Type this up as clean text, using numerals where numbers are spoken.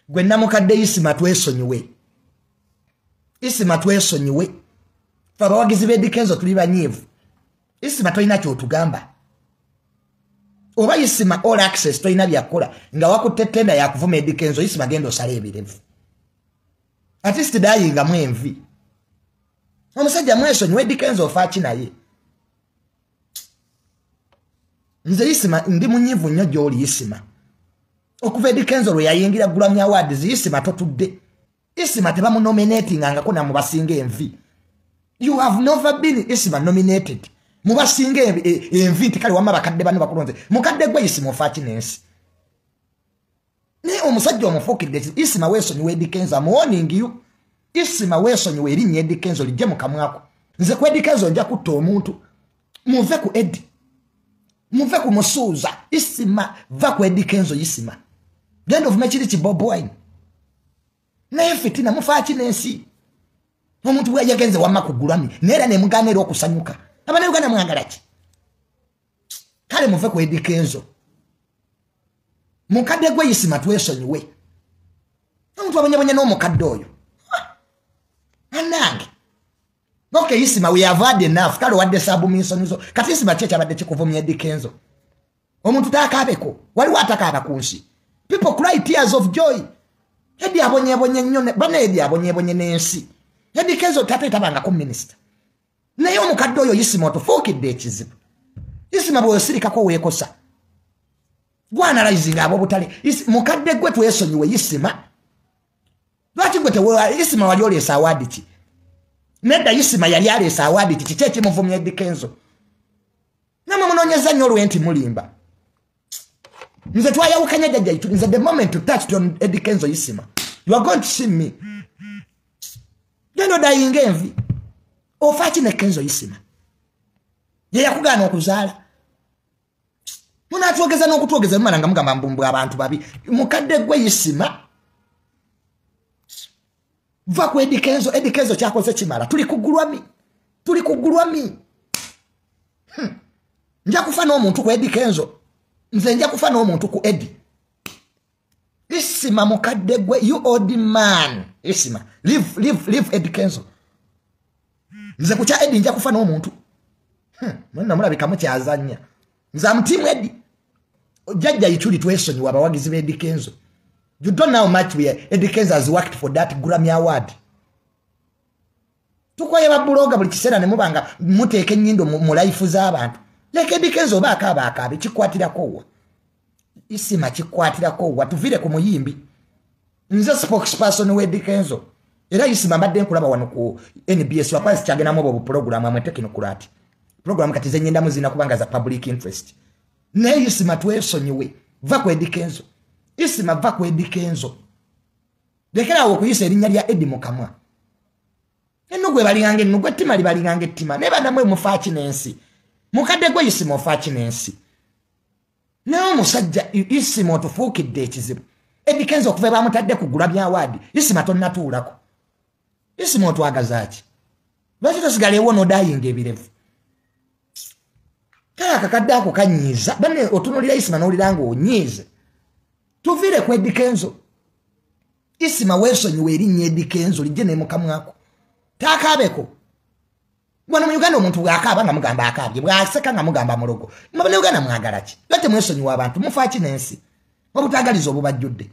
gwe namukadde Isima Mwesonyiwe. Isima Mwesonyiwe. Fa abawagizi be Eddy Kenzo tuli banyivu. Isima toyina kyotugamba. Oba Isima all access toyina byakola nga wakutte tenda yakuvuma Eddy Kenzo Isima gendo osala ebirevu. At least dayinga mwenvi. Omusajja Mwesonyiwe Eddy Kenzo ofaaki naye. Nze Isima ndi munyivu nnyo gy'oli Isima. Okuva Eddy Kenzo lwe yayingira Grammy Awards Isima totudde. Isima tebamunominating ngako na mubasinga envi. You have never been Isima nominated. Mubasinga envi tikali wama bakadde bano bakulonze. Mukadde gwe Isima ofaaki nensi. Ne omusajja omufukidde Isima Mwesonyiwe Eddy Kenzo I'm warning you. Isima Mwesonyiwe erinnya Eddy Kenzo lijje mu kamwako. Nze ku Eddy Kenzo nja kutta omuntu. Muve ku Eddy. Muve ku musuuza. Isima va ku Eddy Kenzo Isima. Genda ovume kiri kibob wine. Naye fitina mufaaki nensi. Omuntu bwe yagenze wamma ku Grammy neera ne muganira okusanyuka. Abana Uganda mwagala ki? Kale muve ku Eddy Kenzo. Mukadde gwe Isima Mwesonyiwe. Omuntu abonye n'omukadde oyo. Anange. Okay, Isima we have had enough. Kale wadde sabu minsonyizo. Kati Isima checha badde kikuvumya Eddy Kenzo. Omuntu taakabeko. Wali watakaaba kunsi. People cry tears of joy. Eddy abonye nnyo bana Eddy abonye nensi. Eddy Kenzo tate tabanga ku minister. Naye omukadde oyo Isima otufuukidde ekizibu. Isima bw'osirikako weekosa. Gwanalizing abo butale. Mukadde gwe Mwesonyiwe Isima. Lwaki gwe tewe Isima wali oleesa awadi ki? Nedda Isima yali aleesa awadi ki kiki ekimuvumya Eddy Kenzo? Namwe munoonyeza nnyo olw'enti mulimba. Nze twayawukanya jjajja itu. Nze the moment to touch on Eddy Kenzo Isima. You are going to see me. Gendo dayinga envi. Ofaaki ne Kenzo Isima. Ye yakugaana okuzaala. Munaatwogeza n'okutwogeza mumala nga mugamba mbumbwe abantu babi. Mukadde gwe Isima. Va ku Eddy Kenzo. Eddy Kenzo kyakoze kimala. Tuli ku Grammy. Nja kufa n'omuntu ku Eddy Kenzo. Nze nja kufa n'omuntu ku Eddy. Isima mukadde gwe you old man. Isima leave Eddy Kenzo. Nze kukya Eddy nja kufa n'omuntu. Mwana mulabika mukyazanya. Nze amutimu Eddy. Jjajja Ituli Mwesonyiwe abawagizi be Eddy Kenzo. You don't know how much Eddy Kenzo has worked for that Grammy Award. Tukoye babuloga buli kiseera ne mubanga muteeka ennyindo mu life z'abantu. Leka Eddy Kenzo baakabe kikwatirako wa. Isima kikwatirako wa tuvire ku muyimbi. Nze spokesperson we Eddy Kenzo. Era Isima mbadde nkulaba wano ku NBS wakwasi kyagenamu obo program amwe technocrat. Program kati zenyenda muzina kubanga za public interest. Ne Isima Mwesonyiwe va ku Eddy Kenzo. Isima va ku Eddy Kenzo. Lekera okuyisa erinnya lya Eddy mukamwa. Ennugwe balingange ennugwe ttima libalingange ttima. Ne bandamwe mufaaki nensi. Mukadde gwe Isima ofaaki nensi. Naye omusajja Isima otufuukidde ekizibu. Eddy Kenzo okuva bamutadde ku Grammy Award. Isima tonnatuulako. Isima otwagaza ki? Lwaki tosigaleewo n'odayinga ebirevu? Kale akakadde ako kanyiiza. Banne otunuulira Isima n'olira ng'onyiize. Tuvire ku Eddy Kenzo. Isima Mwesonyiwe erinnya Eddy Kenzo lijje ne mukamwako. Taakaabeko. Bwana mu Uganda omuntu bw'akaaba nga mugamba akaabye. Bw'aseka nga mugamba mulogo. Mu Uganda mwagala ki? Lwaki Mwesonyiwe abantu mufaaki nensi. Obutagaliza obubajjudde.